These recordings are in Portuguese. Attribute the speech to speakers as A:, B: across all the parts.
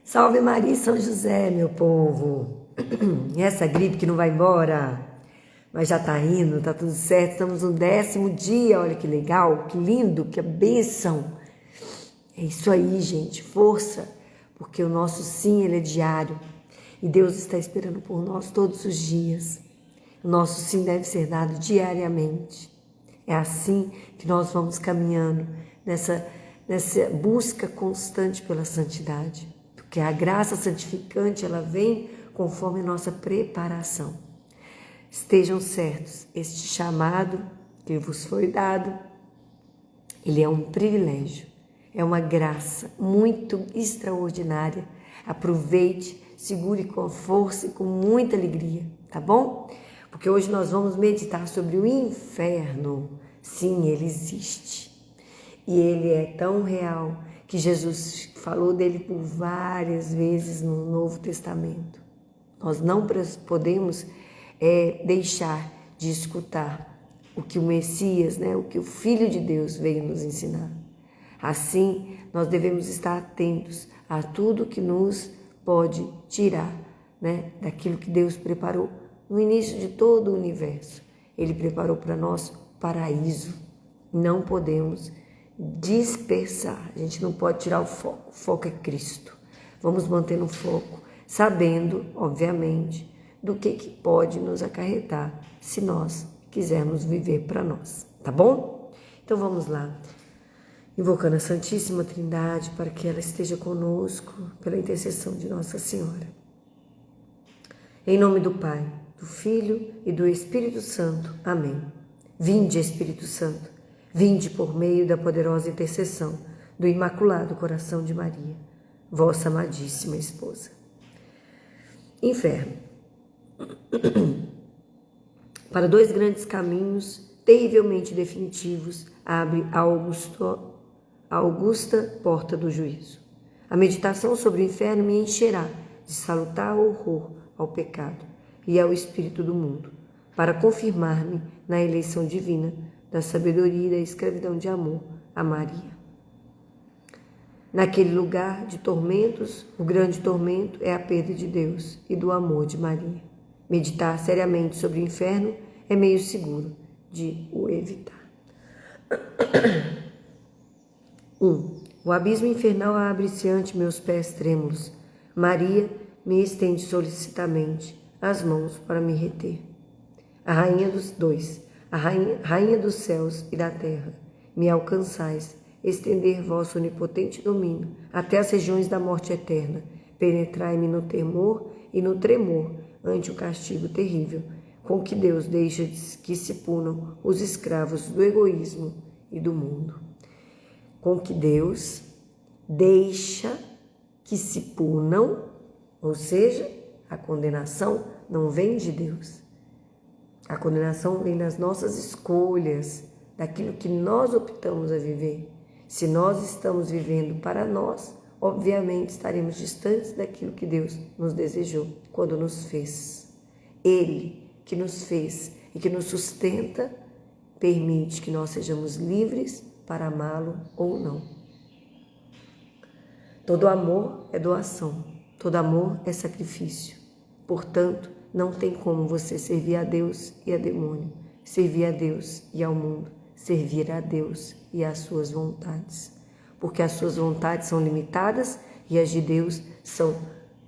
A: Salve Maria e São José, meu povo. E essa gripe que não vai embora, mas já tá indo, tá tudo certo. Estamos no 10º dia, olha que legal, que lindo, que bênção. É isso aí, gente, força, porque o nosso sim, ele é diário. E Deus está esperando por nós todos os dias. O nosso sim deve ser dado diariamente. É assim que nós vamos caminhando nessa busca constante pela santidade. Porque a graça santificante, ela vem conforme a nossa preparação. Estejam certos, este chamado que vos foi dado, ele é um privilégio, é uma graça muito extraordinária. Aproveite, segure com força e com muita alegria, tá bom? Porque hoje nós vamos meditar sobre o inferno. Sim, ele existe. E ele é tão real que Jesus falou dele por várias vezes no Novo Testamento. Nós não podemos deixar de escutar o que o Messias, o que o Filho de Deus veio nos ensinar. Assim, nós devemos estar atentos a tudo que nos pode tirar daquilo que Deus preparou no início de todo o universo. Ele preparou para nós o paraíso. Não podemos dispersar, a gente não pode tirar o foco é Cristo. Vamos manter no foco, sabendo, obviamente, do que pode nos acarretar se nós quisermos viver para nós, tá bom? Então vamos lá, invocando a Santíssima Trindade para que ela esteja conosco pela intercessão de Nossa Senhora. Em nome do Pai, do Filho e do Espírito Santo. Amém. Vinde, Espírito Santo, vinde por meio da poderosa intercessão do Imaculado Coração de Maria, vossa amadíssima esposa. Inferno. Para dois grandes caminhos, terrivelmente definitivos, abre a augusta porta do juízo. A meditação sobre o inferno me encherá de salutar horror ao pecado e ao espírito do mundo, para confirmar-me na eleição divina da sabedoria e da escravidão de amor a Maria. Naquele lugar de tormentos, o grande tormento é a perda de Deus e do amor de Maria. Meditar seriamente sobre o inferno é meio seguro de o evitar. 1. O abismo infernal abre-se ante meus pés trêmulos. Maria me estende solicitamente as mãos para me reter. A rainha dos céus e da terra, me alcançais, estender vosso onipotente domínio até as regiões da morte eterna, penetrai-me no temor e no tremor ante o castigo terrível, com que Deus deixa que se punam os escravos do egoísmo e do mundo. Com que Deus deixa que se punam, ou seja, a condenação não vem de Deus. A condenação vem das nossas escolhas, daquilo que nós optamos a viver. Se nós estamos vivendo para nós, obviamente estaremos distantes daquilo que Deus nos desejou quando nos fez. Ele que nos fez e que nos sustenta, permite que nós sejamos livres para amá-lo ou não. Todo amor é doação, todo amor é sacrifício. Portanto, não tem como você servir a Deus e a demônio, servir a Deus e ao mundo, servir a Deus e às suas vontades. Porque as suas vontades são limitadas e as de Deus são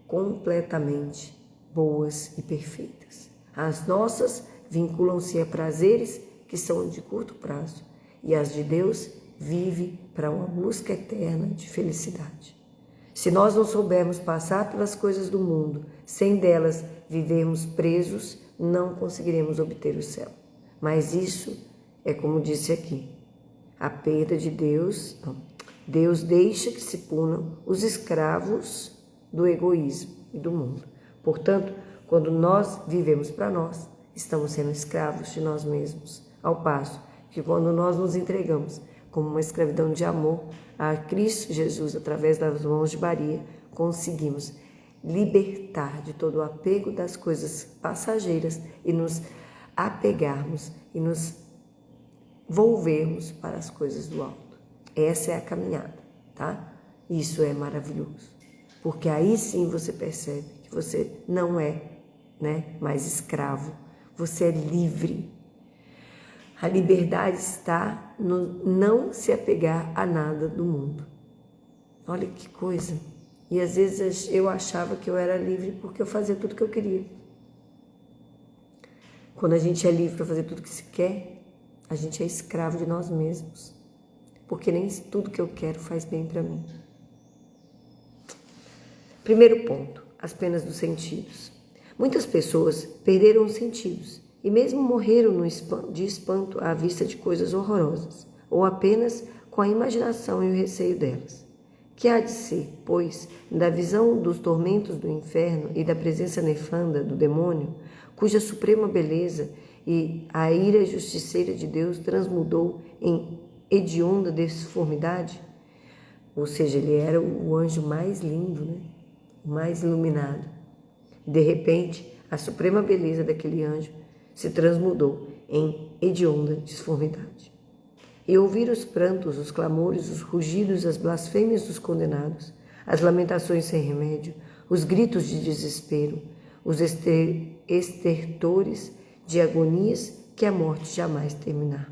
A: completamente boas e perfeitas. As nossas vinculam-se a prazeres que são de curto prazo e as de Deus vivem para uma busca eterna de felicidade. Se nós não soubermos passar pelas coisas do mundo, sem delas vivermos presos, não conseguiremos obter o céu. Mas isso é como disse aqui, a perda de Deus, Deus deixa que se punam os escravos do egoísmo e do mundo. Portanto, quando nós vivemos para nós, estamos sendo escravos de nós mesmos, ao passo que quando nós nos entregamos como uma escravidão de amor a Cristo Jesus, através das mãos de Maria, conseguimos libertar de todo o apego das coisas passageiras e nos apegarmos e nos volvermos para as coisas do alto. Essa é a caminhada, tá? Isso é maravilhoso. porque aí sim você percebe que você não é, né, mais escravo, você é livre. A liberdade está no não se apegar a nada do mundo. Olha que coisa. E às vezes eu achava que eu era livre porque eu fazia tudo que eu queria. Quando a gente é livre para fazer tudo que se quer, a gente é escravo de nós mesmos. Porque nem tudo que eu quero faz bem para mim. Primeiro ponto, as penas dos sentidos. Muitas pessoas perderam os sentidos e mesmo morreram de espanto à vista de coisas horrorosas, ou apenas com a imaginação e o receio delas. Que há de ser, pois, da visão dos tormentos do inferno e da presença nefanda do demônio, cuja suprema beleza e a ira justiceira de Deus transmudou em hedionda disformidade? Ou seja, ele era o anjo mais lindo, né? O mais iluminado. De repente, a suprema beleza daquele anjo se transmudou em hedionda disformidade. E ouvir os prantos, os clamores, os rugidos, as blasfêmias dos condenados, as lamentações sem remédio, os gritos de desespero, os estertores de agonias que a morte jamais terminar,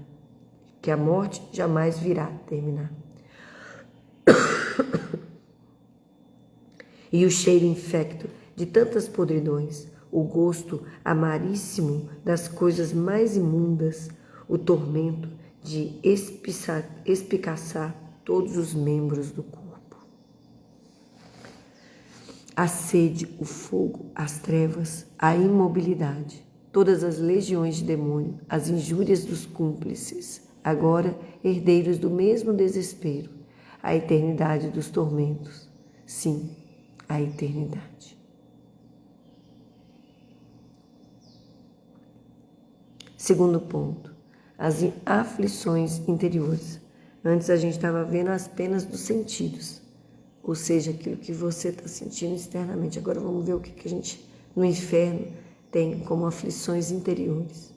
A: que a morte jamais virá terminar. E o cheiro infecto de tantas podridões, o gosto amaríssimo das coisas mais imundas, o tormento de espicaçar todos os membros do corpo. A sede, o fogo, as trevas, a imobilidade, todas as legiões de demônio, as injúrias dos cúmplices, agora herdeiros do mesmo desespero, a eternidade dos tormentos, sim, a eternidade. Segundo ponto, as aflições interiores. Antes a gente estava vendo as penas dos sentidos, ou seja, aquilo que você está sentindo externamente. Agora vamos ver o que a gente, no inferno, tem como aflições interiores.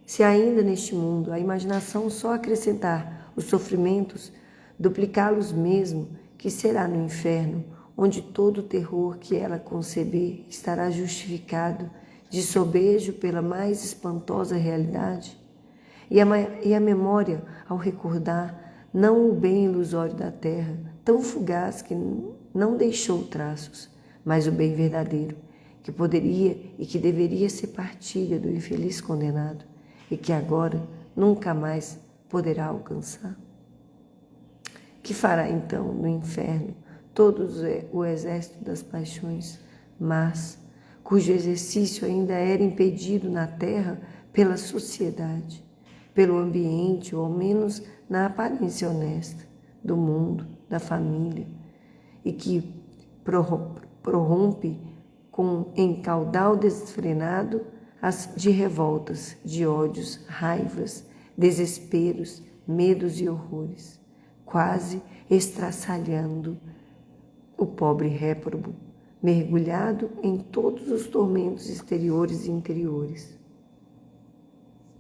A: Se ainda neste mundo a imaginação só acrescentar os sofrimentos, duplicá-los mesmo, que será no inferno, onde todo o terror que ela conceber estará justificado de sobejo pela mais espantosa realidade? E a memória, ao recordar, não o bem ilusório da terra, tão fugaz que não deixou traços, mas o bem verdadeiro, que poderia e que deveria ser partilha do infeliz condenado, e que agora nunca mais poderá alcançar? Que fará então no inferno todo o exército das paixões, mas cujo exercício ainda era impedido na terra pela sociedade, pelo ambiente, ou ao menos na aparência honesta do mundo, da família, e que prorrompe em caudal desfrenado de revoltas, de ódios, raivas, desesperos, medos e horrores, quase estraçalhando o pobre réprobo, mergulhado em todos os tormentos exteriores e interiores.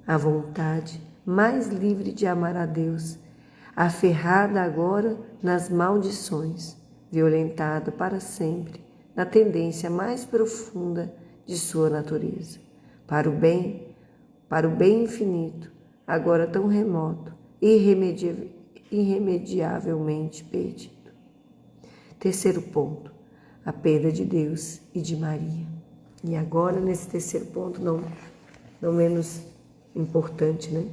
A: A vontade mais livre de amar a Deus, aferrada agora nas maldições, violentada para sempre na tendência mais profunda de sua natureza, para o bem infinito, agora tão remoto, irremediavelmente perdido. Terceiro ponto, a perda de Deus e de Maria. E agora, nesse terceiro ponto, não menos importante, né?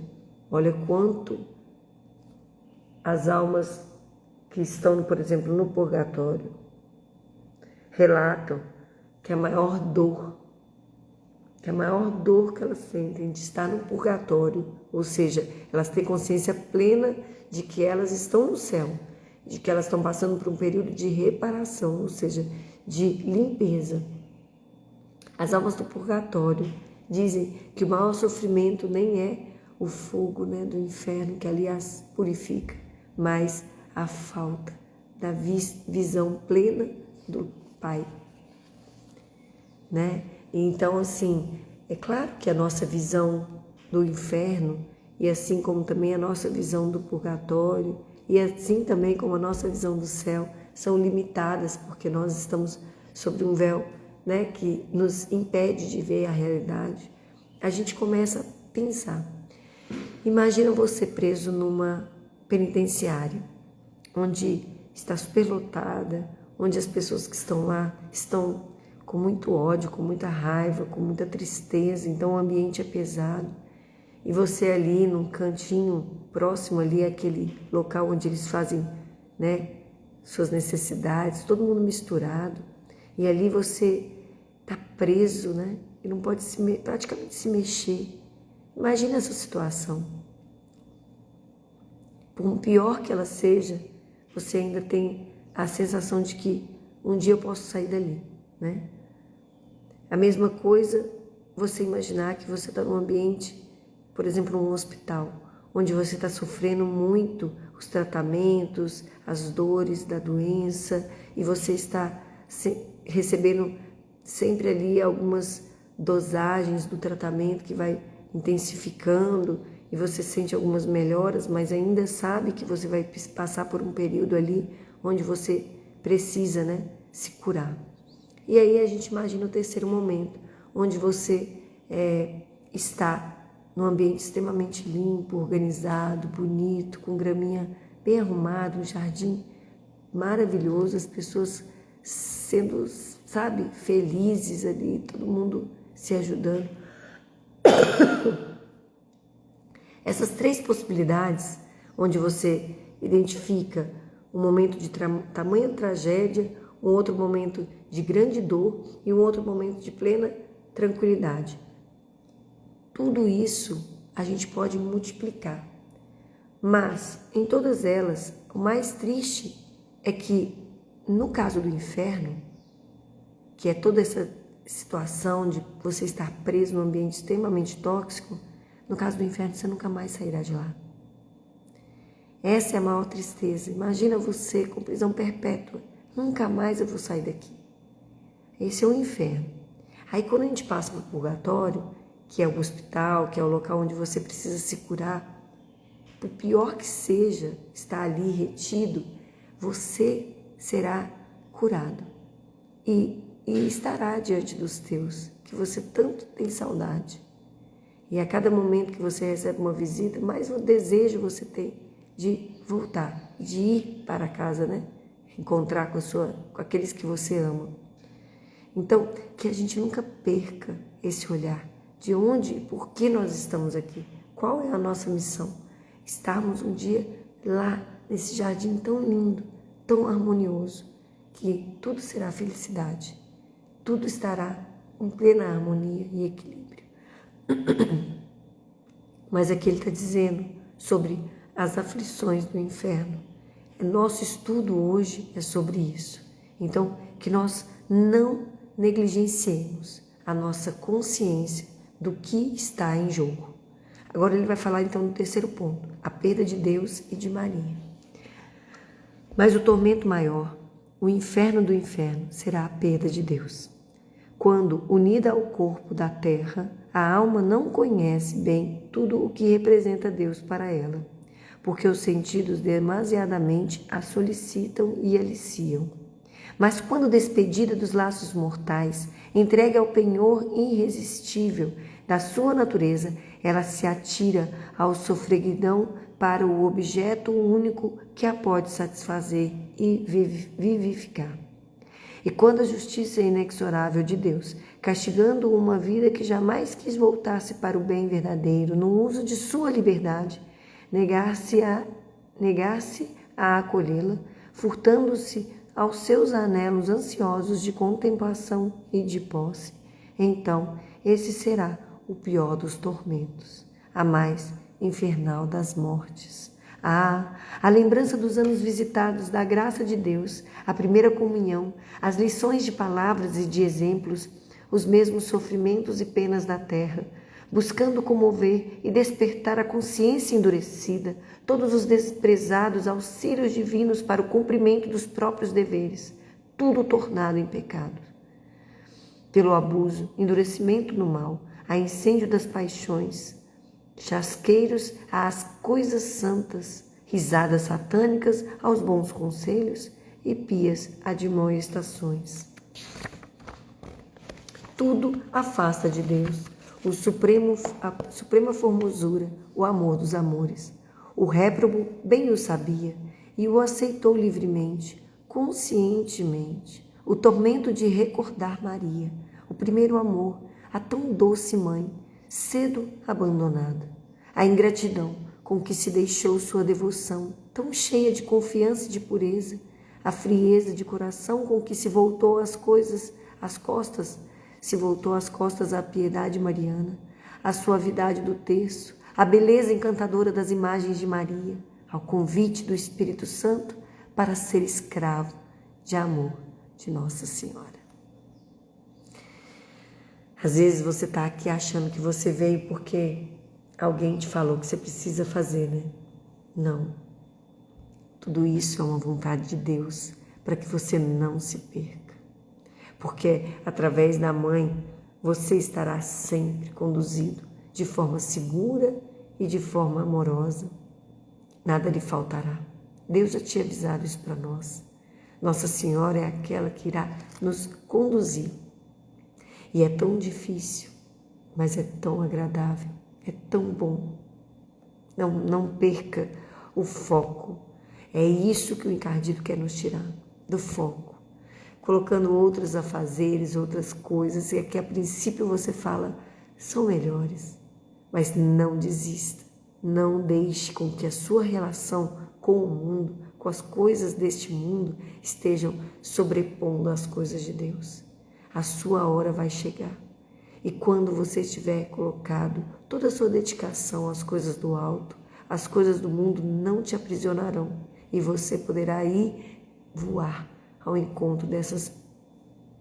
A: Olha quanto as almas que estão, por exemplo, no purgatório, relatam que a maior dor que elas sentem de estar no purgatório, ou seja, elas têm consciência plena de que elas estão no céu, de que elas estão passando por um período de reparação, ou seja, de limpeza. As almas do purgatório dizem que o maior sofrimento nem é o fogo, né, do inferno, que ali as purifica, mas a falta da visão plena do Pai, né? Então, assim, é claro que a nossa visão do inferno, e assim como também a nossa visão do purgatório, e assim também como a nossa visão do céu, são limitadas, porque nós estamos sobre um véu, né, que nos impede de ver a realidade, a gente começa a pensar. Imagina você preso numa penitenciária, onde está superlotada, onde as pessoas que estão lá estão com muito ódio, com muita raiva, com muita tristeza, então o ambiente é pesado. E você ali num cantinho próximo ali, aquele local onde eles fazem, né, suas necessidades, todo mundo misturado. E ali você está preso, né, e não pode praticamente se mexer. Imagina essa situação. Por pior que ela seja, você ainda tem a sensação de que um dia eu posso sair dali, né? A mesma coisa, você imaginar que você está num ambiente, por exemplo, um hospital, onde você está sofrendo muito os tratamentos, as dores da doença, e você está recebendo sempre ali algumas dosagens do tratamento que vai intensificando, e você sente algumas melhoras, mas ainda sabe que você vai passar por um período ali onde você precisa, né, se curar. E aí a gente imagina o terceiro momento, onde você está num ambiente extremamente limpo, organizado, bonito, com graminha bem arrumada, um jardim maravilhoso, as pessoas sendo, sabe, felizes ali, todo mundo se ajudando. Essas três possibilidades, onde você identifica um momento de tamanha tragédia, um outro momento de grande dor e um outro momento de plena tranquilidade. Tudo isso a gente pode multiplicar. Mas, em todas elas, o mais triste é que, no caso do inferno, que é toda essa situação de você estar preso num ambiente extremamente tóxico, no caso do inferno você nunca mais sairá de lá. Essa é a maior tristeza. Imagina você com prisão perpétua. Nunca mais eu vou sair daqui. Esse é o inferno. Aí quando a gente passa para o purgatório, que é o hospital, que é o local onde você precisa se curar, por pior que seja estar ali retido, você será curado e estará diante dos teus, que você tanto tem saudade. E a cada momento que você recebe uma visita, mais um desejo você tem de voltar, de ir para casa, né? Encontrar com aqueles que você ama. Então, que a gente nunca perca esse olhar de onde e por que nós estamos aqui. Qual é a nossa missão? Estarmos um dia lá, nesse jardim tão lindo, tão harmonioso, que tudo será felicidade. Tudo estará em plena harmonia e equilíbrio. Mas aqui ele está dizendo sobre as aflições do inferno. Nosso estudo hoje é sobre isso. Então, que nós não negligenciemos a nossa consciência do que está em jogo. Agora ele vai falar então no terceiro ponto, a perda de Deus e de Maria. Mas o tormento maior, o inferno do inferno, será a perda de Deus. Quando, unida ao corpo da terra, a alma não conhece bem tudo o que representa Deus para ela, porque os sentidos demasiadamente a solicitam e aliciam. Mas quando despedida dos laços mortais, entregue ao penhor irresistível da sua natureza, ela se atira ao sofreguidão para o objeto único que a pode satisfazer e vivificar. E quando a justiça inexorável de Deus, castigando uma vida que jamais quis voltar-se para o bem verdadeiro, no uso de sua liberdade, negar-se a acolhê-la, furtando-se aos seus anelos ansiosos de contemplação e de posse, então esse será o pior dos tormentos, a mais infernal das mortes. A lembrança dos anos visitados da graça de Deus, a primeira comunhão, as lições de palavras e de exemplos, os mesmos sofrimentos e penas da terra, buscando comover e despertar a consciência endurecida, todos os desprezados auxílios divinos para o cumprimento dos próprios deveres, tudo tornado em pecado. Pelo abuso, endurecimento no mal, a incêndio das paixões, chasqueiros às coisas santas, risadas satânicas aos bons conselhos e pias admoestações. Tudo afasta de Deus, a suprema formosura, o amor dos amores. O réprobo bem o sabia e o aceitou livremente, conscientemente. O tormento de recordar Maria, o primeiro amor, a tão doce mãe, cedo abandonada. A ingratidão com que se deixou sua devoção, tão cheia de confiança e de pureza. A frieza de coração com que se voltou às costas à piedade mariana, a suavidade do terço, a beleza encantadora das imagens de Maria, ao convite do Espírito Santo para ser escravo de amor de Nossa Senhora. Às vezes você está aqui achando que você veio porque alguém te falou que você precisa fazer, né? Não. Tudo isso é uma vontade de Deus para que você não se perca. Porque através da mãe você estará sempre conduzido de forma segura e de forma amorosa. Nada lhe faltará. Deus já tinha avisado isso para nós. Nossa Senhora é aquela que irá nos conduzir. E é tão difícil, mas é tão agradável, é tão bom. Não perca o foco. É isso que o encardido quer nos tirar, do foco. Colocando outros afazeres, outras coisas, e que a princípio você fala, são melhores. Mas não desista, não deixe com que a sua relação com o mundo, com as coisas deste mundo, estejam sobrepondo as coisas de Deus. A sua hora vai chegar. E quando você estiver colocado toda a sua dedicação às coisas do alto, as coisas do mundo não te aprisionarão e você poderá ir voar ao encontro dessas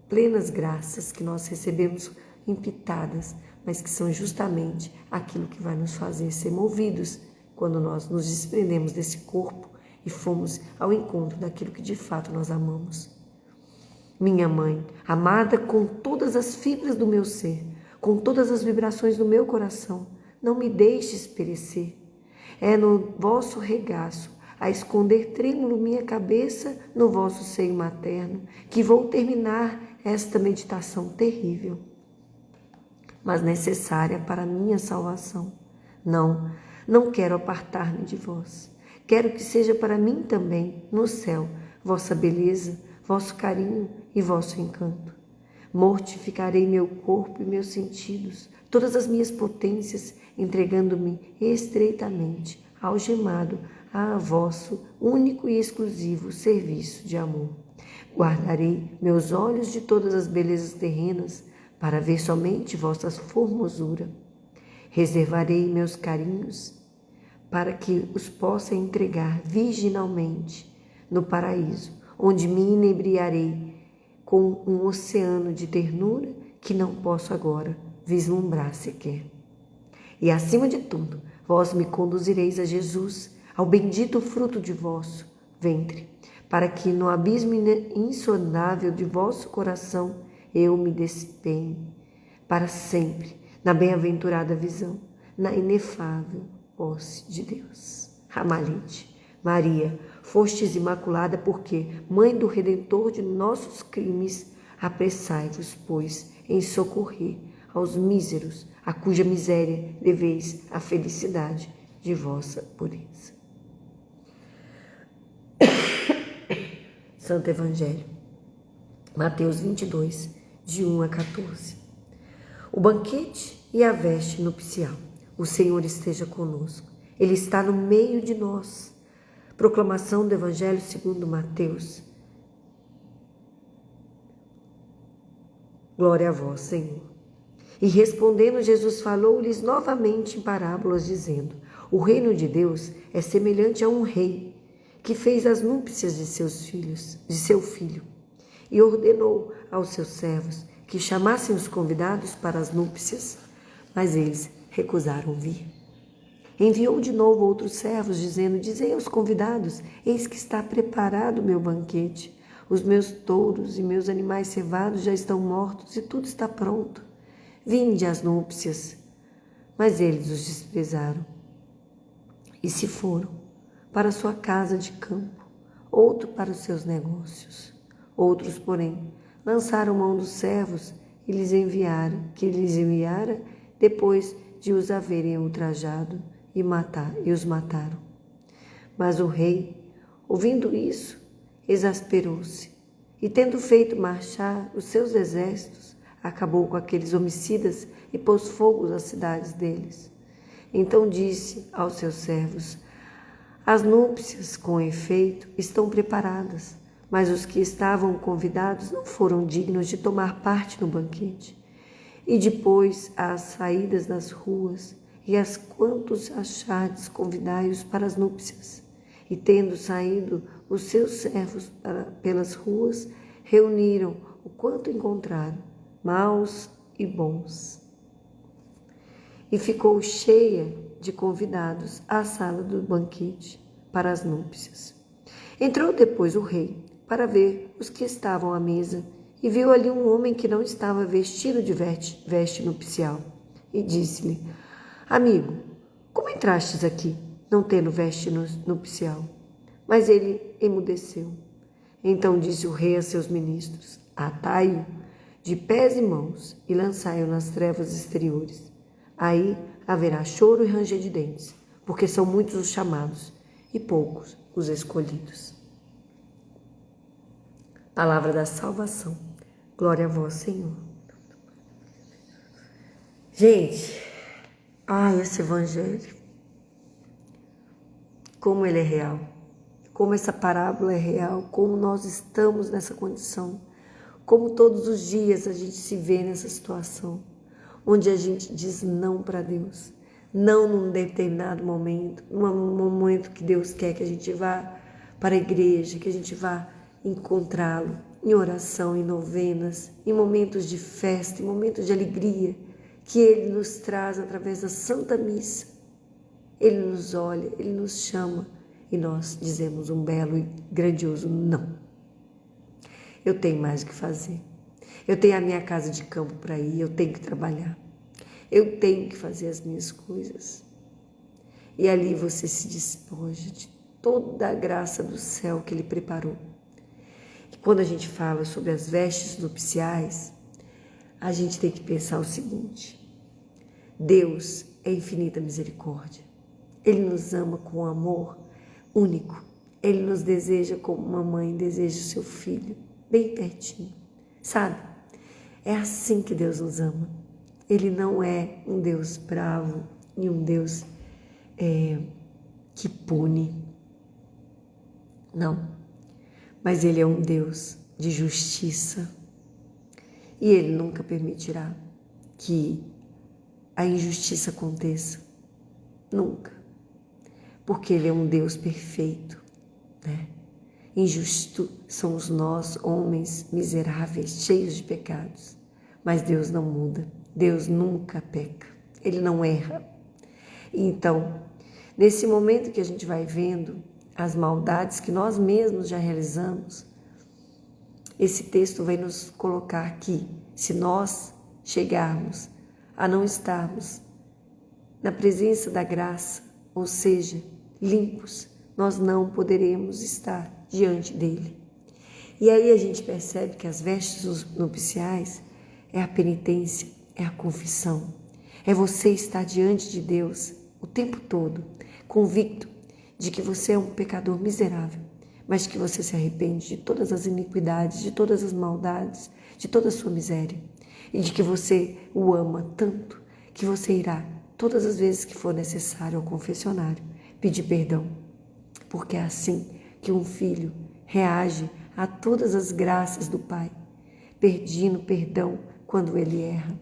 A: plenas graças que nós recebemos impitadas, mas que são justamente aquilo que vai nos fazer ser movidos quando nós nos desprendemos desse corpo e fomos ao encontro daquilo que de fato nós amamos. Minha mãe, amada com todas as fibras do meu ser, com todas as vibrações do meu coração, não me deixes perecer. É no vosso regaço, a esconder trêmulo minha cabeça no vosso seio materno, que vou terminar esta meditação terrível, mas necessária para a minha salvação. Não quero apartar-me de vós. Quero que seja para mim também, no céu, vossa beleza, vosso carinho e vosso encanto. Mortificarei meu corpo e meus sentidos, todas as minhas potências, entregando-me estreitamente, algemado a vosso único e exclusivo serviço de amor. Guardarei meus olhos de todas as belezas terrenas, para ver somente vossa formosura. Reservarei meus carinhos, para que os possa entregar virginalmente no paraíso, onde me inebriarei com um oceano de ternura que não posso agora vislumbrar sequer. E acima de tudo, vós me conduzireis a Jesus, ao bendito fruto de vosso ventre, para que no abismo insondável de vosso coração eu me despenhe para sempre na bem-aventurada visão, na inefável posse de Deus. Ramalhete, Maria, fostes imaculada porque, mãe do Redentor de nossos crimes, apressai-vos, pois, em socorrer aos míseros, a cuja miséria deveis a felicidade de vossa pureza. Santo Evangelho, Mateus 22, de 1 a 14. O banquete e a veste nupcial. O Senhor esteja conosco. Ele está no meio de nós. Proclamação do Evangelho segundo Mateus. Glória a vós, Senhor. E respondendo, Jesus falou-lhes novamente em parábolas, dizendo: o reino de Deus é semelhante a um rei que fez as núpcias de seu filho, e ordenou aos seus servos que chamassem os convidados para as núpcias, mas eles recusaram vir. Enviou de novo outros servos, dizendo: dizei aos convidados, eis que está preparado o meu banquete, os meus touros e meus animais cevados já estão mortos e tudo está pronto. Vinde às núpcias. Mas eles os desprezaram e se foram para sua casa de campo, outro para os seus negócios. Outros, porém, lançaram mão dos servos que lhes enviara depois de os haverem ultrajado e os mataram. Mas o rei, ouvindo isso, exasperou-se e, tendo feito marchar os seus exércitos, acabou com aqueles homicidas e pôs fogo às cidades deles. Então disse aos seus servos: as núpcias, com efeito, estão preparadas, mas os que estavam convidados não foram dignos de tomar parte no banquete. E depois, às saídas das ruas, e as quantos achardes, convidai-os para as núpcias. E tendo saído os seus servos pelas ruas, reuniram o quanto encontraram, maus e bons. E ficou cheia de convidados a sala do banquete para as núpcias. Entrou depois o rei para ver os que estavam à mesa e viu ali um homem que não estava vestido de veste nupcial. E disse-lhe: amigo, como entrastes aqui, não tendo veste nupcial? Mas ele emudeceu. Então disse o rei a seus ministros: atai-o de pés e mãos e lançai-o nas trevas exteriores. Aí haverá choro e ranger de dentes, porque são muitos os chamados e poucos os escolhidos. Palavra da salvação. Glória a vós, Senhor. Gente, esse evangelho, como ele é real, como essa parábola é real, como nós estamos nessa condição, como todos os dias a gente se vê nessa situação, onde a gente diz não para Deus, não num determinado momento, num momento que Deus quer que a gente vá para a igreja, que a gente vá encontrá-lo em oração, em novenas, em momentos de festa, em momentos de alegria, que Ele nos traz através da Santa Missa. Ele nos olha, Ele nos chama e nós dizemos um belo e grandioso não. Eu tenho mais o que fazer. Eu tenho a minha casa de campo para ir, eu tenho que trabalhar. Eu tenho que fazer as minhas coisas. E ali você se despoja de toda a graça do céu que Ele preparou. E quando a gente fala sobre as vestes nupciais, a gente tem que pensar o seguinte: Deus é infinita misericórdia. Ele nos ama com amor único. Ele nos deseja como uma mãe deseja o seu filho, bem pertinho. Sabe? É assim que Deus nos ama. Ele não é um Deus bravo e um Deus que pune. Não. Mas Ele é um Deus de justiça. E Ele nunca permitirá que a injustiça aconteça. Nunca. Porque Ele é um Deus perfeito, né? Injusto somos nós, homens miseráveis, cheios de pecados. Mas Deus não muda. Deus nunca peca. Ele não erra. Então, nesse momento que a gente vai vendo as maldades que nós mesmos já realizamos, esse texto vai nos colocar que, se nós chegarmos a não estarmos na presença da graça, ou seja, limpos, nós não poderemos estar diante dele. E aí a gente percebe que as vestes nupciais é a penitência, é a confissão, é você estar diante de Deus o tempo todo, convicto de que você é um pecador miserável, mas que você se arrepende de todas as iniquidades, de todas as maldades, de toda a sua miséria, e de que você o ama tanto que você irá, todas as vezes que for necessário, ao confessionário, pedir perdão, porque é assim que um filho reage a todas as graças do Pai, pedindo perdão quando ele erra.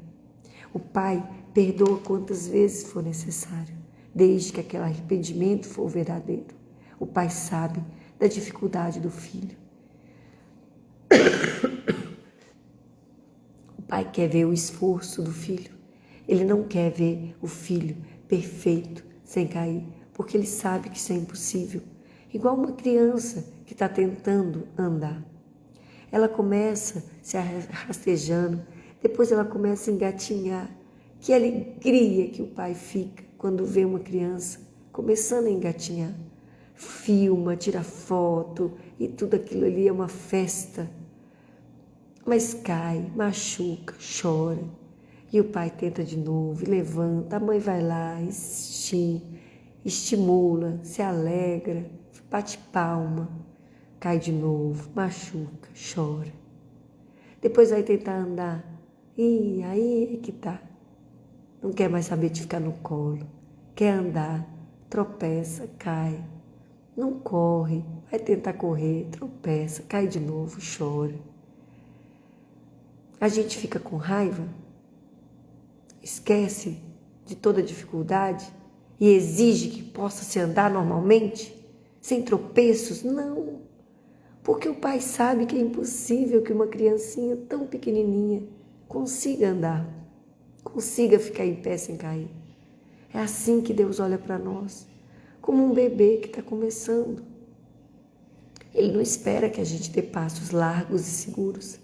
A: O Pai perdoa quantas vezes for necessário, desde que aquele arrependimento for verdadeiro. O Pai sabe da dificuldade do filho. O Pai quer ver o esforço do filho. Ele não quer ver o filho perfeito, sem cair, porque ele sabe que isso é impossível. Igual uma criança que está tentando andar. Ela começa se rastejando, depois ela começa a engatinhar. Que alegria que o pai fica quando vê uma criança começando a engatinhar. Filma, tira foto, e tudo aquilo ali é uma festa. Mas cai, machuca, chora. E o pai tenta de novo, e levanta, a mãe vai lá, estimula, se alegra, bate palma, cai de novo, machuca, chora. Depois vai tentar andar, e aí é que tá. Não quer mais saber de ficar no colo, quer andar, tropeça, cai. Não corre, vai tentar correr, tropeça, cai de novo, chora. A gente fica com raiva, esquece de toda dificuldade e exige que possa se andar normalmente, sem tropeços? Não, porque o pai sabe que é impossível que uma criancinha tão pequenininha consiga andar, consiga ficar em pé sem cair. É assim que Deus olha para nós, como um bebê que está começando. Ele não espera que a gente dê passos largos e seguros.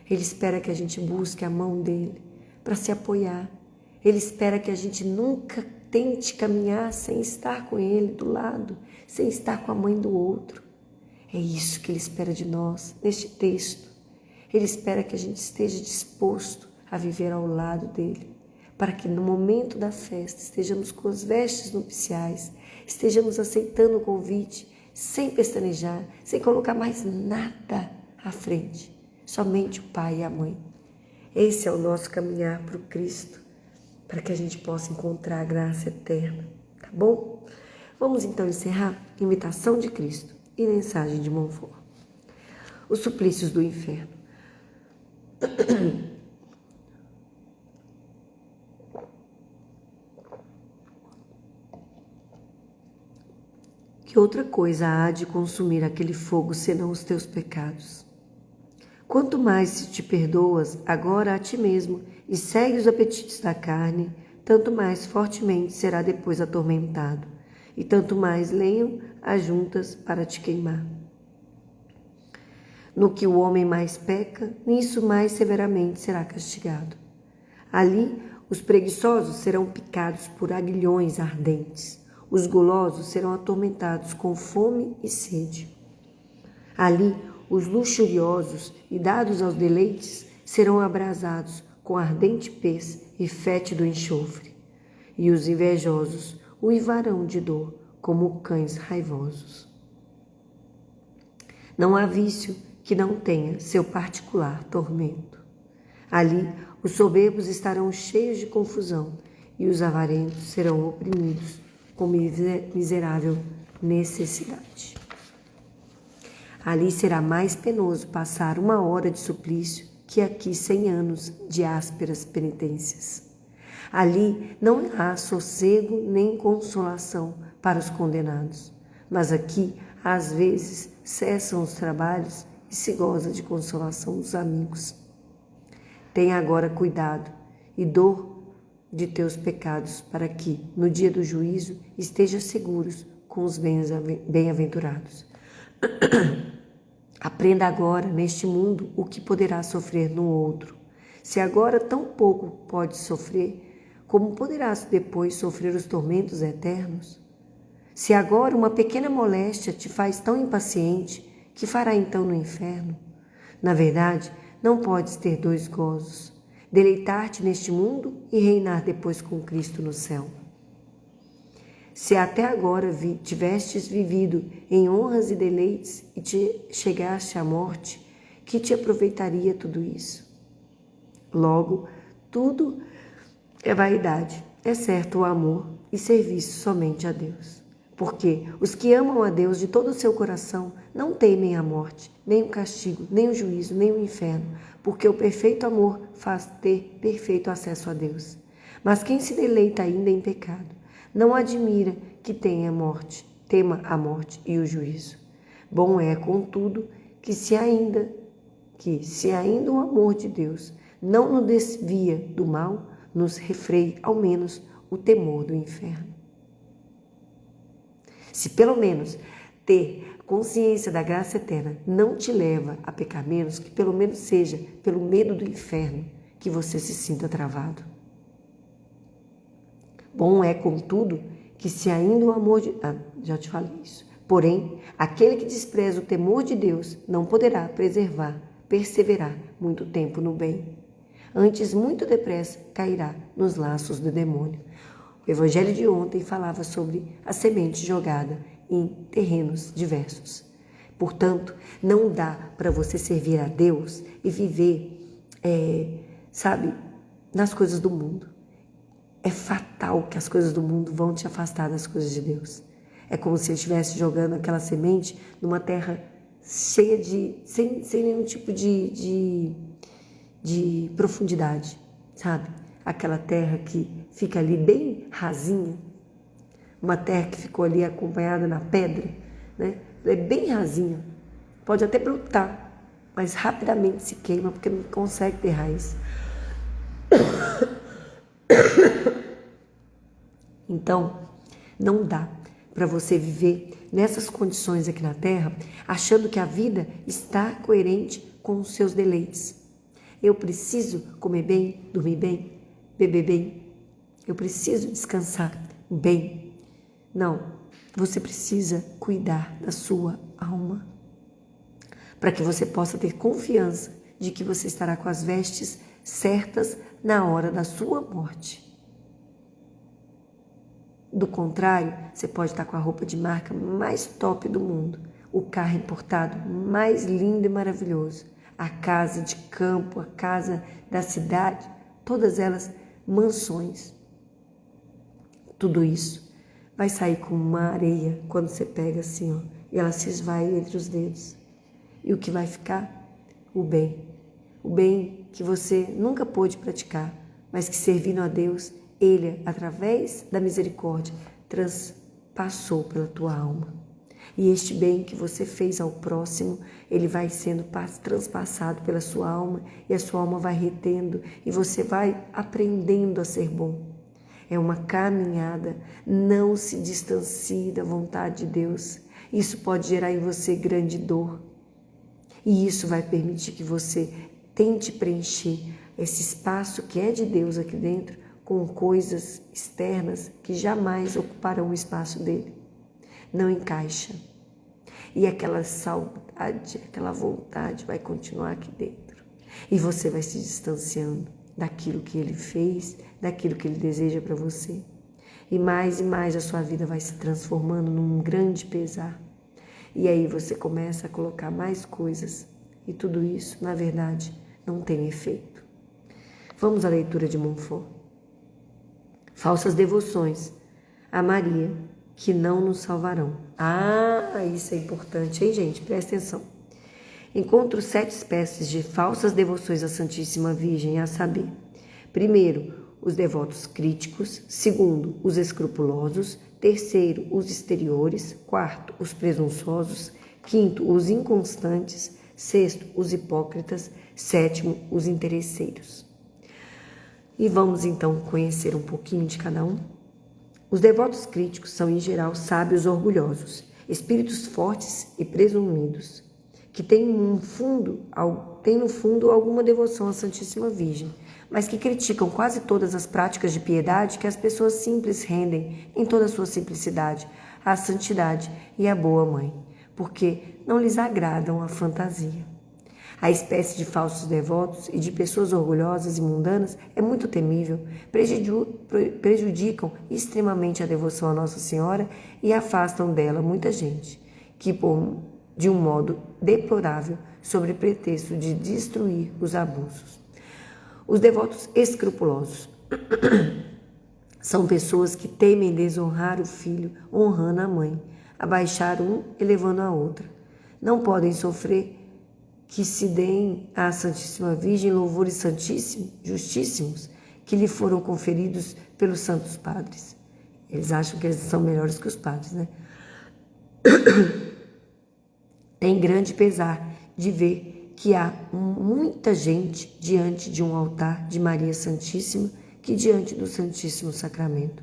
A: Ele espera que a gente busque a mão dele para se apoiar. Ele espera que a gente nunca tente caminhar sem estar com ele do lado, sem estar com a mãe do outro. É isso que ele espera de nós neste texto. Ele espera que a gente esteja disposto a viver ao lado dele, para que no momento da festa estejamos com as vestes nupciais, estejamos aceitando o convite, sem pestanejar, sem colocar mais nada à frente. Somente o pai e a mãe. Esse é o nosso caminhar para o Cristo, para que a gente possa encontrar a graça eterna, tá bom? Vamos então encerrar Imitação de Cristo e Mensagem de Montfort. Os suplícios do inferno. Que outra coisa há de consumir aquele fogo senão os teus pecados? Quanto mais se te perdoas agora a ti mesmo e segue os apetites da carne, tanto mais fortemente será depois atormentado, e tanto mais lenham as juntas para te queimar. No que o homem mais peca, nisso mais severamente será castigado. Ali os preguiçosos serão picados por aguilhões ardentes, os gulosos serão atormentados com fome e sede. Ali os luxuriosos e dados aos deleites serão abrasados com ardente pez e fétido enxofre, e os invejosos uivarão de dor como cães raivosos. Não há vício que não tenha seu particular tormento. Ali os soberbos estarão cheios de confusão e os avarentos serão oprimidos com miserável necessidade. Ali será mais penoso passar 1 hora de suplício que aqui 100 anos de ásperas penitências. Ali não há sossego nem consolação para os condenados, mas aqui às vezes cessam os trabalhos e se goza de consolação dos amigos. Tenha agora cuidado e dor de teus pecados, para que, no dia do juízo, estejas seguros com os bem-aventurados. Aprenda agora, neste mundo, o que poderá sofrer no outro. Se agora tão pouco podes sofrer, como poderás depois sofrer os tormentos eternos? Se agora uma pequena moléstia te faz tão impaciente, que fará então no inferno? Na verdade, não podes ter 2 gozos: deleitar-te neste mundo e reinar depois com Cristo no céu. Se até agora tivestes vivido em honras e deleites e te chegaste à morte, que te aproveitaria tudo isso? Logo, tudo é vaidade, exceto o amor e serviço somente a Deus. Porque os que amam a Deus de todo o seu coração não temem a morte, nem o castigo, nem o juízo, nem o inferno, porque o perfeito amor faz ter perfeito acesso a Deus. Mas quem se deleita ainda em pecado, não admira que tema a morte e o juízo. Bom é, contudo, que se ainda o amor de Deus não nos desvia do mal, nos refreie ao menos o temor do inferno. Se pelo menos ter consciência da graça eterna não te leva a pecar menos, que pelo menos seja pelo medo do inferno que você se sinta travado. Bom é, contudo, que se ainda o amor de... já te falei isso. Porém, aquele que despreza o temor de Deus não poderá perseverar muito tempo no bem. Antes, muito depressa, cairá nos laços do demônio. O evangelho de ontem falava sobre a semente jogada em terrenos diversos. Portanto, não dá para você servir a Deus e viver, nas coisas do mundo. É fatal que as coisas do mundo vão te afastar das coisas de Deus. É como se ele estivesse jogando aquela semente numa terra cheia sem nenhum tipo de profundidade, sabe? Aquela terra que fica ali bem rasinha, uma terra que ficou ali acompanhada na pedra, né? É bem rasinha, pode até brotar, mas rapidamente se queima porque não consegue ter raiz. Então, não dá para você viver nessas condições aqui na Terra, achando que a vida está coerente com os seus deleites. Eu preciso comer bem, dormir bem, beber bem. Eu preciso descansar bem. Não, você precisa cuidar da sua alma, para que você possa ter confiança de que você estará com as vestes certas na hora da sua morte. Do contrário, você pode estar com a roupa de marca mais top do mundo, o carro importado mais lindo e maravilhoso, a casa de campo, a casa da cidade, todas elas mansões. Tudo isso vai sair com uma areia quando você pega assim, ó, e ela se esvai entre os dedos. E o que vai ficar? O bem. O bem que você nunca pôde praticar, mas que servindo a Deus, Ele, através da misericórdia, transpassou pela tua alma. E este bem que você fez ao próximo, ele vai sendo transpassado pela sua alma e a sua alma vai retendo e você vai aprendendo a ser bom. É uma caminhada, não se distancie da vontade de Deus. Isso pode gerar em você grande dor. E isso vai permitir que você tente preencher esse espaço que é de Deus aqui dentro com coisas externas que jamais ocuparão o espaço dele. Não encaixa. E aquela saudade, aquela vontade vai continuar aqui dentro. E você vai se distanciando daquilo que ele fez, daquilo que ele deseja para você. E mais a sua vida vai se transformando num grande pesar. E aí você começa a colocar mais coisas. E tudo isso, na verdade, não tem efeito. Vamos à leitura de Montfort. Falsas devoções a Maria, que não nos salvarão. Isso é importante, hein, gente? Presta atenção. Encontro 7 espécies de falsas devoções à Santíssima Virgem, a saber: primeiro, os devotos críticos; segundo, os escrupulosos; terceiro, os exteriores; quarto, os presunçosos; quinto, os inconstantes; sexto, os hipócritas; sétimo, os interesseiros. E vamos então conhecer um pouquinho de cada um. Os devotos críticos são, em geral, sábios orgulhosos, espíritos fortes e presumidos, que têm no fundo alguma devoção à Santíssima Virgem, mas que criticam quase todas as práticas de piedade que as pessoas simples rendem, em toda a sua simplicidade, à santidade e à boa mãe, porque não lhes agradam a fantasia. A espécie de falsos devotos e de pessoas orgulhosas e mundanas é muito temível, prejudicam extremamente a devoção à Nossa Senhora e afastam dela muita gente, que de um modo deplorável, sob pretexto de destruir os abusos. Os devotos escrupulosos são pessoas que temem desonrar o filho, honrando a mãe, abaixar um, elevando a outra. Não podem sofrer que se deem à Santíssima Virgem louvores santíssimos, justíssimos, que lhe foram conferidos pelos santos padres. Eles acham que eles são melhores que os padres, né? Tem grande pesar de ver que há muita gente diante de um altar de Maria Santíssima que diante do Santíssimo Sacramento,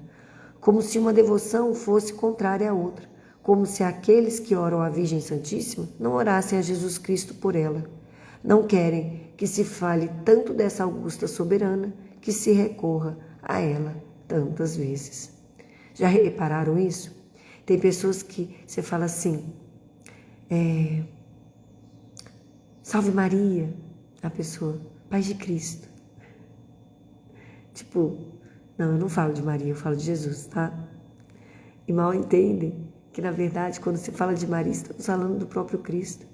A: como se uma devoção fosse contrária à outra, como se aqueles que oram à Virgem Santíssima não orassem a Jesus Cristo por ela. Não querem que se fale tanto dessa augusta soberana que se recorra a ela tantas vezes. Já repararam isso? Tem pessoas que você fala assim, Salve Maria, a pessoa, Paz de Cristo. Tipo, não, eu não falo de Maria, eu falo de Jesus, tá? E mal entendem que, na verdade, quando se fala de Maria, estamos falando do próprio Cristo,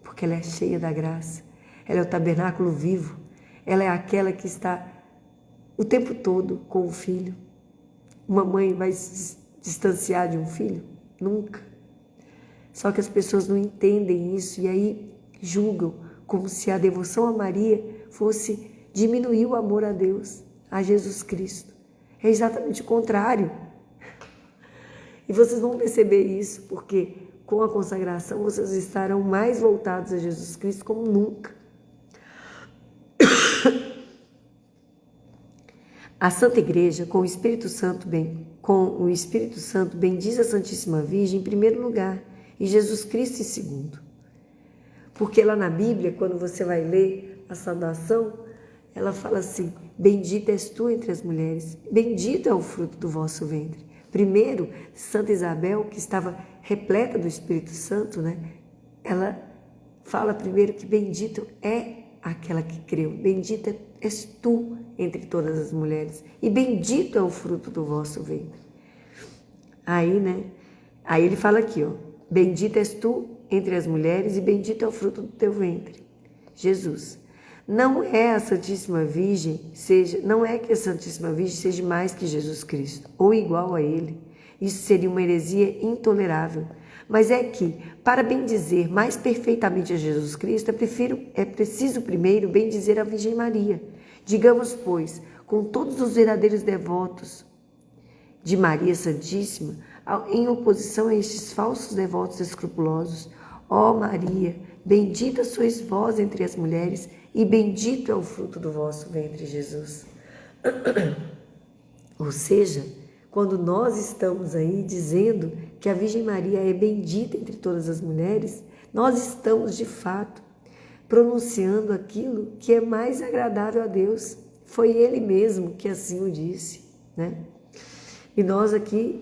A: porque ela é cheia da graça, ela é o tabernáculo vivo, ela é aquela que está o tempo todo com o filho. Uma mãe vai se distanciar de um filho? Nunca. Só que as pessoas não entendem isso e aí julgam como se a devoção a Maria fosse diminuir o amor a Deus, a Jesus Cristo. É exatamente o contrário. E vocês vão perceber isso porque com a consagração vocês estarão mais voltados a Jesus Cristo como nunca. A Santa Igreja, com o Espírito Santo bendiz a Santíssima Virgem em primeiro lugar e Jesus Cristo em segundo. Porque lá na Bíblia, quando você vai ler a saudação, ela fala assim, bendita és tu entre as mulheres, bendito é o fruto do vosso ventre. Primeiro, Santa Isabel, que estava repleta do Espírito Santo, né? Ela fala primeiro que bendito é aquela que creu, bendita és tu entre todas as mulheres e bendito é o fruto do vosso ventre. Aí, né? Aí ele fala aqui, ó, bendita és tu entre as mulheres e bendito é o fruto do teu ventre, Jesus. Não é que a Santíssima Virgem seja mais que Jesus Cristo ou igual a ele. Isso seria uma heresia intolerável. Mas é que, para bendizer mais perfeitamente a Jesus Cristo, é preciso primeiro bendizer a Virgem Maria. Digamos, pois, com todos os verdadeiros devotos de Maria Santíssima, em oposição a estes falsos devotos escrupulosos, ó Maria, bendita sois vós entre as mulheres, e bendito é o fruto do vosso ventre, Jesus. Ou seja, quando nós estamos aí dizendo que a Virgem Maria é bendita entre todas as mulheres, nós estamos de fato pronunciando aquilo que é mais agradável a Deus. Foi Ele mesmo que assim o disse, né? E nós aqui,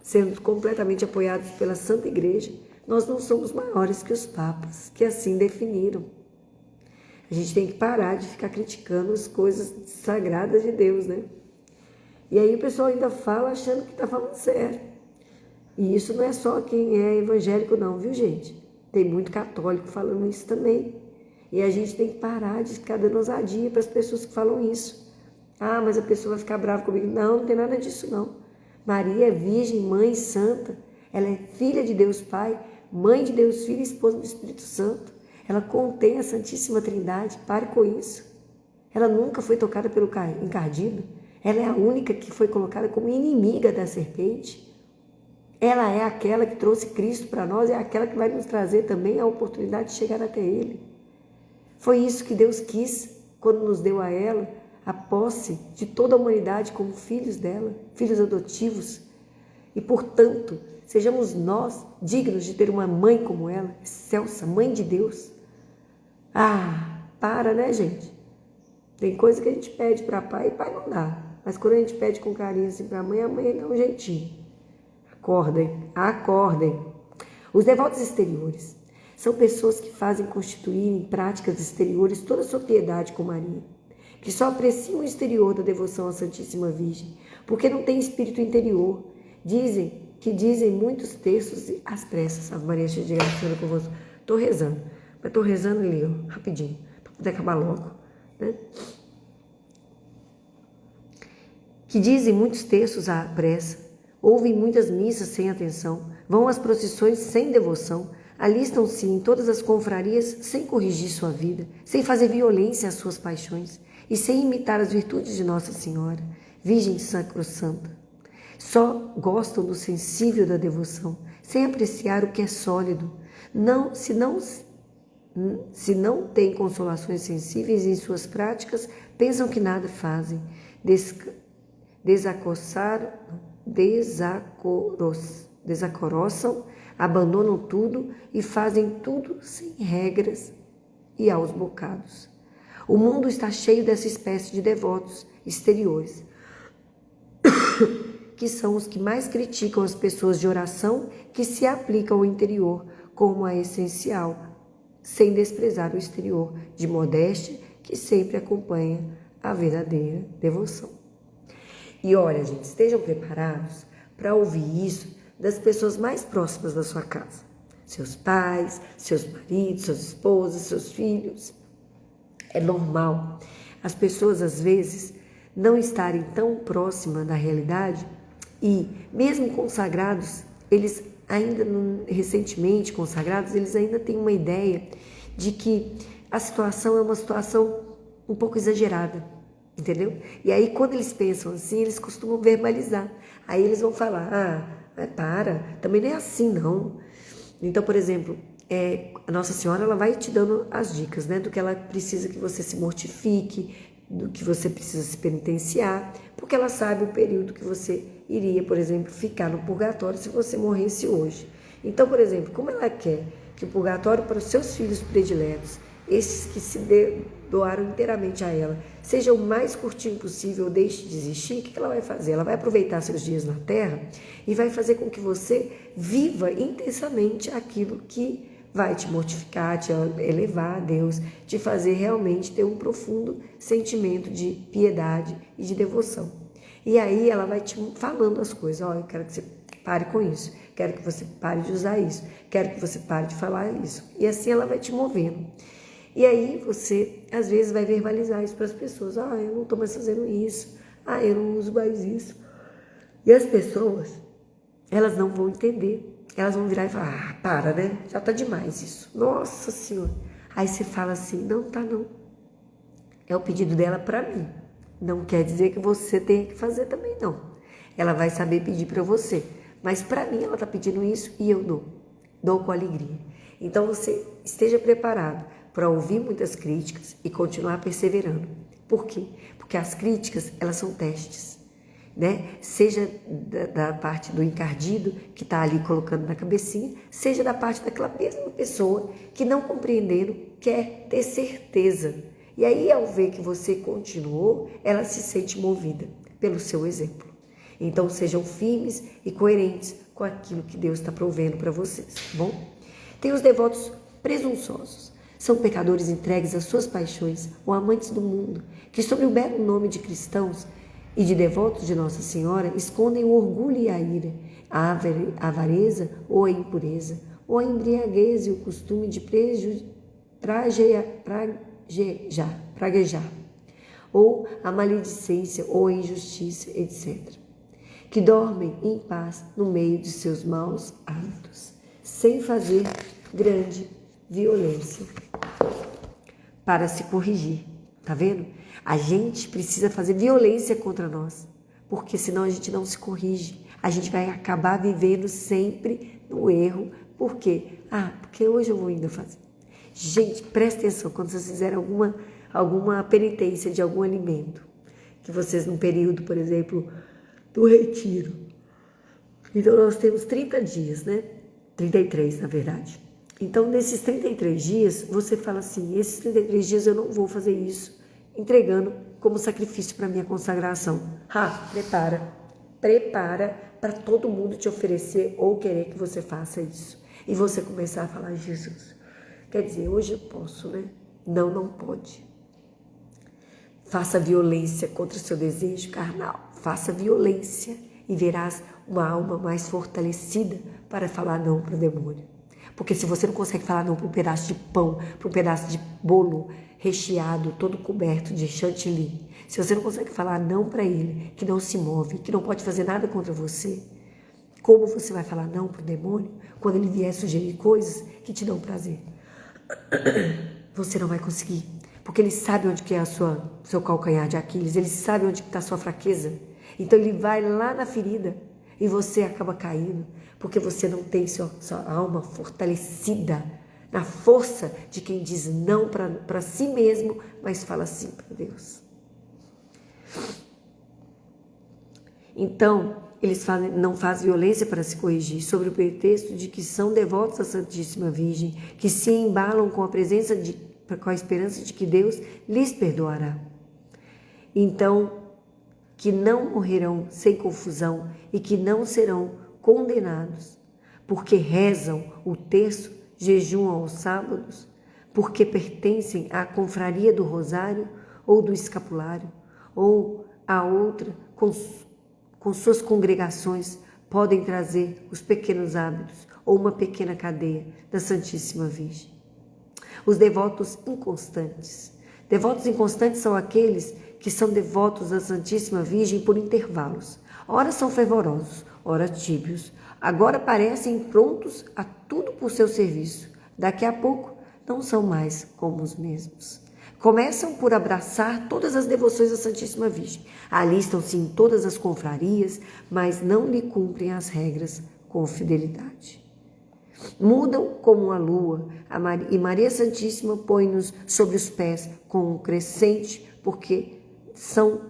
A: sendo completamente apoiados pela Santa Igreja, nós não somos maiores que os papas, que assim definiram. A gente tem que parar de ficar criticando as coisas sagradas de Deus, né? E aí o pessoal ainda fala achando que está falando sério. E isso não é só quem é evangélico não, viu, gente? Tem muito católico falando isso também. E a gente tem que parar de ficar dando ousadia para as pessoas que falam isso. Ah, mas a pessoa vai ficar brava comigo. Não, não tem nada disso não. Maria é virgem, mãe santa. Ela é filha de Deus Pai, mãe de Deus Filho e esposa do Espírito Santo. Ela contém a Santíssima Trindade, pare com isso. Ela nunca foi tocada pelo encardido. Ela é a única que foi colocada como inimiga da serpente. Ela é aquela que trouxe Cristo para nós, é aquela que vai nos trazer também a oportunidade de chegar até Ele. Foi isso que Deus quis quando nos deu a ela a posse de toda a humanidade como filhos dela, filhos adotivos. E, portanto, sejamos nós dignos de ter uma mãe como ela, excelsa, mãe de Deus. Ah, para, né, gente? Tem coisa que a gente pede para pai e pai não dá. Mas quando a gente pede com carinho assim para a mãe dá um jeitinho. Acordem, acordem. Os devotos exteriores são pessoas que fazem constituir em práticas exteriores toda a sua piedade com Maria, que só apreciam o exterior da devoção à Santíssima Virgem, porque não tem espírito interior. Dizem muitos textos às pressas. Ave Maria, cheia de graça, Senhor é convosco. Estou rezando, mas estou rezando ali, ó, rapidinho, para poder acabar logo, né? Que dizem muitos textos à pressa, ouvem muitas missas sem atenção, vão às procissões sem devoção, alistam-se em todas as confrarias sem corrigir sua vida, sem fazer violência às suas paixões e sem imitar as virtudes de Nossa Senhora, Virgem Sacrossanta. Só gostam do sensível da devoção, sem apreciar o que é sólido. Se não têm consolações sensíveis em suas práticas, pensam que nada fazem. Desacoroçam, abandonam tudo e fazem tudo sem regras e aos bocados. O mundo está cheio dessa espécie de devotos exteriores que são os que mais criticam as pessoas de oração que se aplicam ao interior como a essencial, sem desprezar o exterior de modéstia que sempre acompanha a verdadeira devoção. E olha, gente, estejam preparados para ouvir isso das pessoas mais próximas da sua casa. Seus pais, seus maridos, suas esposas, seus filhos. É normal as pessoas, às vezes, não estarem tão próximas da realidade e, mesmo consagrados, eles ainda, recentemente consagrados, eles ainda têm uma ideia de que a situação é uma situação um pouco exagerada, entendeu? E aí, quando eles pensam assim, eles costumam verbalizar. Aí eles vão falar, também não é assim, não. Então, por exemplo, a Nossa Senhora, ela vai te dando as dicas, né, do que ela precisa que você se mortifique, do que você precisa se penitenciar, porque ela sabe o período que você iria, por exemplo, ficar no purgatório se você morresse hoje. Então, por exemplo, como ela quer que o purgatório para os seus filhos prediletos, esses que se doaram inteiramente a ela, seja o mais curtinho possível, deixe de existir, o que ela vai fazer? Ela vai aproveitar seus dias na Terra e vai fazer com que você viva intensamente aquilo que vai te mortificar, te elevar a Deus, te fazer realmente ter um profundo sentimento de piedade e de devoção. E aí ela vai te falando as coisas, eu quero que você pare com isso, quero que você pare de usar isso, quero que você pare de falar isso. E assim ela vai te movendo. E aí você, às vezes, vai verbalizar isso para as pessoas. Eu não estou mais fazendo isso. Eu não uso mais isso. E as pessoas, elas não vão entender. Elas vão virar e falar, para, né? Já está demais isso. Nossa Senhora. Aí você fala assim, não tá não. É o pedido dela para mim. Não quer dizer que você tenha que fazer também, não. Ela vai saber pedir para você. Mas para mim ela está pedindo isso e eu dou. Dou com alegria. Então você esteja preparado para ouvir muitas críticas e continuar perseverando. Por quê? Porque as críticas, elas são testes, né? Seja da parte do encardido, que está ali colocando na cabecinha, seja da parte daquela mesma pessoa que, não compreendendo, quer ter certeza. E aí, ao ver que você continuou, ela se sente movida pelo seu exemplo. Então, sejam firmes e coerentes com aquilo que Deus está provendo para vocês, tá bom? Tem os devotos presunçosos. São pecadores entregues às suas paixões ou amantes do mundo, que sob o belo nome de cristãos e de devotos de Nossa Senhora escondem o orgulho e a ira, a avareza ou a impureza, ou a embriaguez e o costume de praguejar, ou a maledicência ou a injustiça, etc. Que dormem em paz no meio de seus maus hábitos, sem fazer grande violência para se corrigir, tá vendo? A gente precisa fazer violência contra nós, porque senão a gente não se corrige, a gente vai acabar vivendo sempre no erro. Por quê? Porque hoje eu vou ainda fazer. Gente, presta atenção, quando vocês fizerem alguma penitência de algum alimento, que vocês num período, por exemplo, do retiro, então nós temos 30 dias, né? 33, na verdade. Então, nesses 33 dias, você fala assim, esses 33 dias eu não vou fazer isso, entregando como sacrifício para a minha consagração. Prepara para todo mundo te oferecer ou querer que você faça isso. E você começar a falar, Jesus, quer dizer, hoje eu posso, né? Não pode. Faça violência contra o seu desejo carnal. Faça violência e verás uma alma mais fortalecida para falar não para o demônio. Porque se você não consegue falar não para um pedaço de pão, para um pedaço de bolo recheado, todo coberto de chantilly, se você não consegue falar não para ele, que não se move, que não pode fazer nada contra você, como você vai falar não para o demônio quando ele vier sugerir coisas que te dão prazer? Você não vai conseguir, porque ele sabe onde que é seu calcanhar de Aquiles, ele sabe onde está a sua fraqueza. Então ele vai lá na ferida e você acaba caindo, porque você não tem sua alma fortalecida na força de quem diz não para si mesmo, mas fala sim para Deus. Então, eles não fazem violência para se corrigir, sob o pretexto de que são devotos à Santíssima Virgem, que se embalam com a esperança de que Deus lhes perdoará. Então, que não morrerão sem confusão e que não serão condenados, porque rezam o terço, jejuam aos sábados, porque pertencem à confraria do rosário ou do escapulário, ou a outra, com suas congregações, podem trazer os pequenos hábitos ou uma pequena cadeia da Santíssima Virgem. Os devotos inconstantes. Devotos inconstantes são aqueles que são devotos da Santíssima Virgem por intervalos. Ora são fervorosos, ora tíbios. Agora parecem prontos a tudo por seu serviço. Daqui a pouco não são mais como os mesmos. Começam por abraçar todas as devoções à Santíssima Virgem. Alistam-se em todas as confrarias, mas não lhe cumprem as regras com fidelidade. Mudam como a lua, e Maria Santíssima põe-nos sobre os pés com um crescente, porque são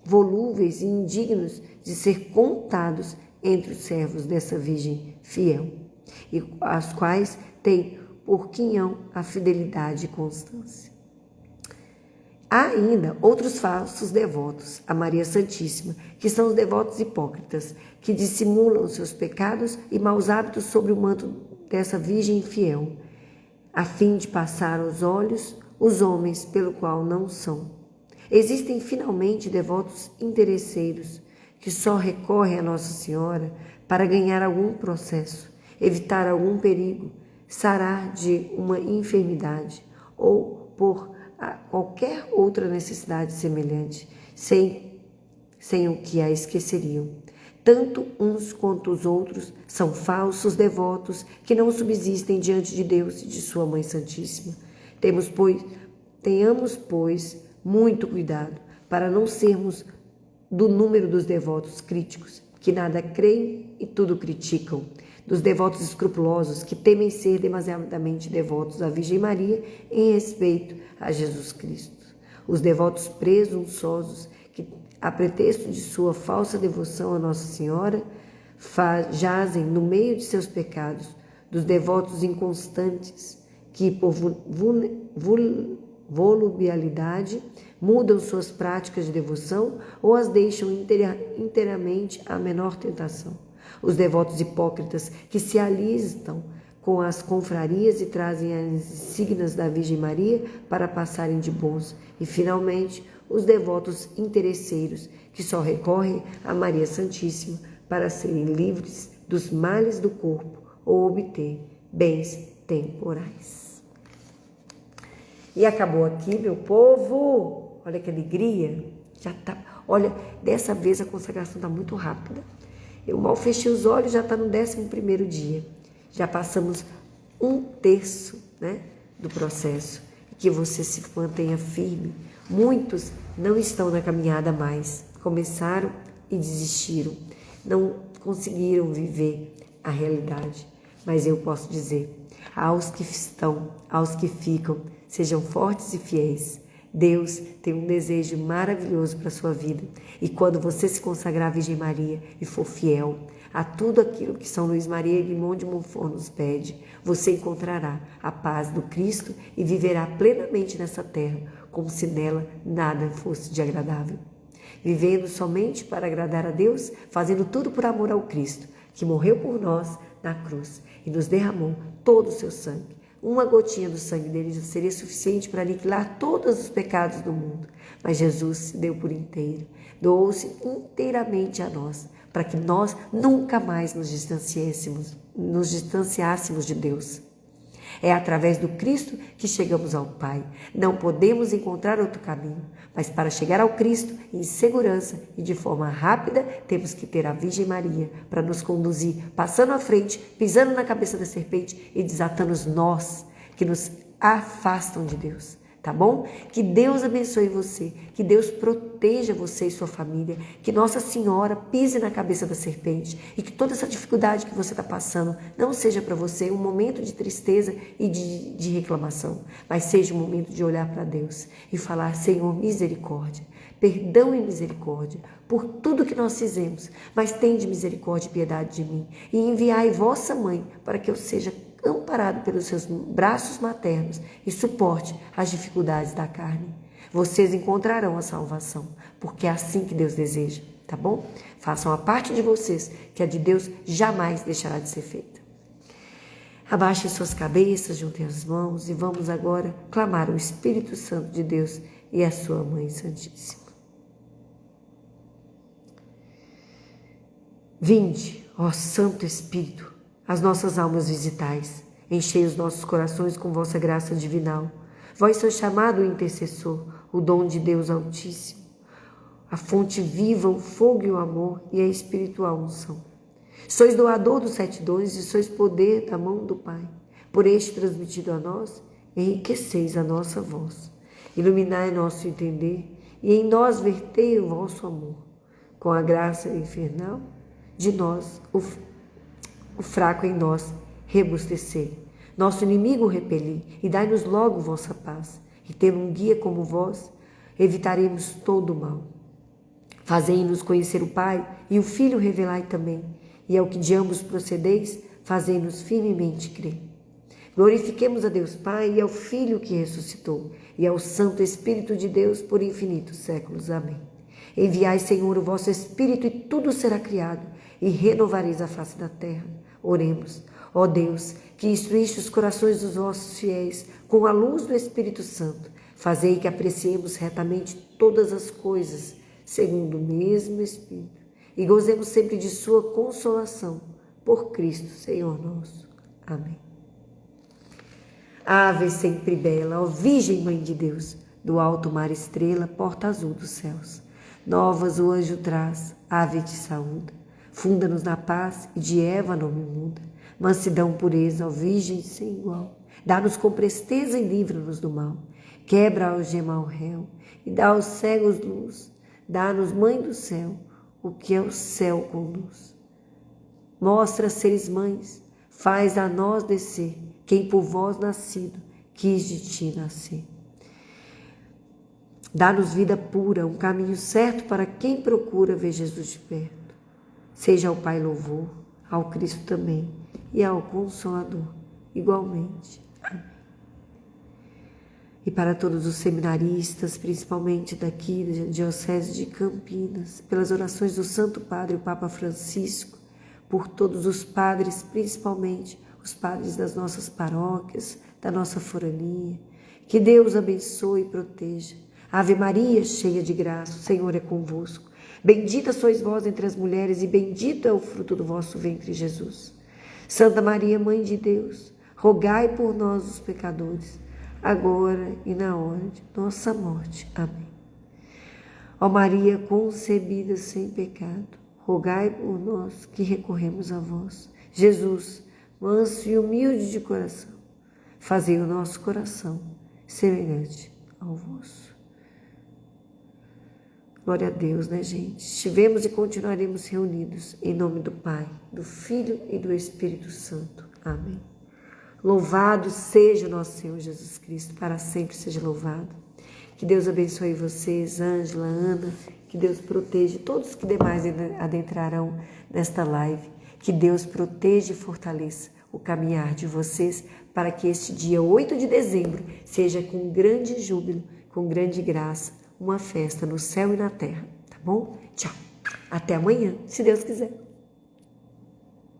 A: volúveis e indignos de ser contados entre os servos dessa Virgem fiel, e as quais têm por quinhão a fidelidade e constância. Há ainda outros falsos devotos a Maria Santíssima, que são os devotos hipócritas, que dissimulam seus pecados e maus hábitos sobre o manto dessa Virgem infiel, a fim de passar aos olhos os homens pelo qual não são. Existem finalmente devotos interesseiros, que só recorrem a Nossa Senhora para ganhar algum processo, evitar algum perigo, sarar de uma enfermidade ou por qualquer outra necessidade semelhante, sem o que a esqueceriam. Tanto uns quanto os outros são falsos devotos que não subsistem diante de Deus e de sua Mãe Santíssima. Tenhamos, pois, muito cuidado para não sermos do número dos devotos críticos, que nada creem e tudo criticam, dos devotos escrupulosos que temem ser demasiadamente devotos à Virgem Maria em respeito a Jesus Cristo. Os devotos presunçosos que, a pretexto de sua falsa devoção a Nossa Senhora, jazem no meio de seus pecados, dos devotos inconstantes que, por volubilidade, mudam suas práticas de devoção ou as deixam inteiramente à menor tentação. Os devotos hipócritas que se alistam com as confrarias e trazem as insígnias da Virgem Maria para passarem de bons. E, finalmente, os devotos interesseiros que só recorrem a Maria Santíssima para serem livres dos males do corpo ou obter bens temporais. E acabou aqui, meu povo. Olha que alegria. Já tá. Olha, dessa vez a consagração está muito rápida. Eu mal fechei os olhos, já está no 11º dia. Já passamos 1/3, do processo. Que você se mantenha firme. Muitos não estão na caminhada mais. Começaram e desistiram. Não conseguiram viver a realidade. Mas eu posso dizer, aos que estão, aos que ficam, sejam fortes e fiéis. Deus tem um desejo maravilhoso para a sua vida. E quando você se consagrar à Virgem Maria e for fiel a tudo aquilo que São Luís Maria Guimond de Montfort nos pede, você encontrará a paz do Cristo e viverá plenamente nessa terra, como se nela nada fosse de agradável. Vivendo somente para agradar a Deus, fazendo tudo por amor ao Cristo, que morreu por nós na cruz e nos derramou todo o seu sangue. Uma gotinha do sangue dele já seria suficiente para aniquilar todos os pecados do mundo. Mas Jesus se deu por inteiro, doou-se inteiramente a nós, para que nós nunca mais nos distanciássemos de Deus. É através do Cristo que chegamos ao Pai. Não podemos encontrar outro caminho, mas para chegar ao Cristo em segurança e de forma rápida, temos que ter a Virgem Maria para nos conduzir, passando à frente, pisando na cabeça da serpente e desatando os nós que nos afastam de Deus. Tá bom? Que Deus abençoe você, que Deus proteja você e sua família, que Nossa Senhora pise na cabeça da serpente e que toda essa dificuldade que você está passando não seja para você um momento de tristeza e de reclamação, mas seja um momento de olhar para Deus e falar: Senhor, misericórdia, perdão e misericórdia por tudo que nós fizemos, mas tende misericórdia e piedade de mim e enviai vossa mãe para que eu seja amparado pelos seus braços maternos e suporte as dificuldades da carne. vocês encontrarão a salvação, porque é assim que Deus deseja, tá bom? Façam a parte de vocês, que a de Deus jamais deixará de ser feita. Abaixem suas cabeças, juntem as mãos e vamos agora clamar o Espírito Santo de Deus e a sua Mãe Santíssima. Vinde, ó Santo Espírito, as nossas almas visitais, enchei os nossos corações com vossa graça divinal. Vós sois chamado o intercessor, o dom de Deus Altíssimo, a fonte viva, o fogo e o amor e a espiritual unção. Sois doador dos 7 dons e sois poder da mão do Pai. Por este transmitido a nós, enriqueceis a nossa voz. Iluminai nosso entender e em nós vertei o vosso amor. Com a graça infernal de nós, o fraco em nós, rebustecei. Nosso inimigo repeli e dai-nos logo vossa paz. E tendo um guia como vós, evitaremos todo o mal. Fazei-nos conhecer o Pai e o Filho revelai também. E ao que de ambos procedeis, fazei-nos firmemente crer. Glorifiquemos a Deus Pai e ao Filho que ressuscitou, e ao Santo Espírito de Deus por infinitos séculos. Amém. Enviai, Senhor, o vosso Espírito e tudo será criado, e renovareis a face da terra. Oremos. Ó Deus, que instruíste os corações dos vossos fiéis com a luz do Espírito Santo, fazei que apreciemos retamente todas as coisas, segundo o mesmo Espírito, e gozemos sempre de sua consolação, por Cristo, Senhor nosso. Amém. Ave sempre bela, ó Virgem Mãe de Deus, do alto mar estrela, porta azul dos céus. Novas o anjo traz, ave te saúda, funda-nos na paz e de Eva nome muda. Mansidão, pureza, ó Virgem sem igual, dá-nos com presteza e livra-nos do mal. Quebra a algema ao réu e dá aos cegos luz, dá-nos, Mãe do céu, o que é o céu conduz. Mostra seres mães, faz a nós descer, quem por vós nascido quis de ti nascer. Dá-nos vida pura, um caminho certo para quem procura ver Jesus de perto. Seja ao Pai louvor, ao Cristo também, e ao Consolador, igualmente. Amém. E para todos os seminaristas, principalmente daqui da Diocese de Campinas, pelas orações do Santo Padre, o Papa Francisco, por todos os padres, principalmente os padres das nossas paróquias, da nossa forania, que Deus abençoe e proteja. Ave Maria, cheia de graça, o Senhor é convosco. Bendita sois vós entre as mulheres e bendito é o fruto do vosso ventre, Jesus. Santa Maria, Mãe de Deus, rogai por nós os pecadores, agora e na hora de nossa morte. Amém. Ó Maria concebida sem pecado, rogai por nós que recorremos a vós. Jesus, manso e humilde de coração, fazei o nosso coração semelhante ao vosso. Glória a Deus, né, gente? Estivemos e continuaremos reunidos em nome do Pai, do Filho e do Espírito Santo. Amém. Louvado seja o nosso Senhor Jesus Cristo, para sempre seja louvado. Que Deus abençoe vocês, Ângela, Ana, que Deus proteja todos que demais adentrarão nesta live. Que Deus proteja e fortaleça o caminhar de vocês para que este dia 8 de dezembro seja com grande júbilo, com grande graça, uma festa no céu e na terra, tá bom? Tchau. Até amanhã, se Deus quiser.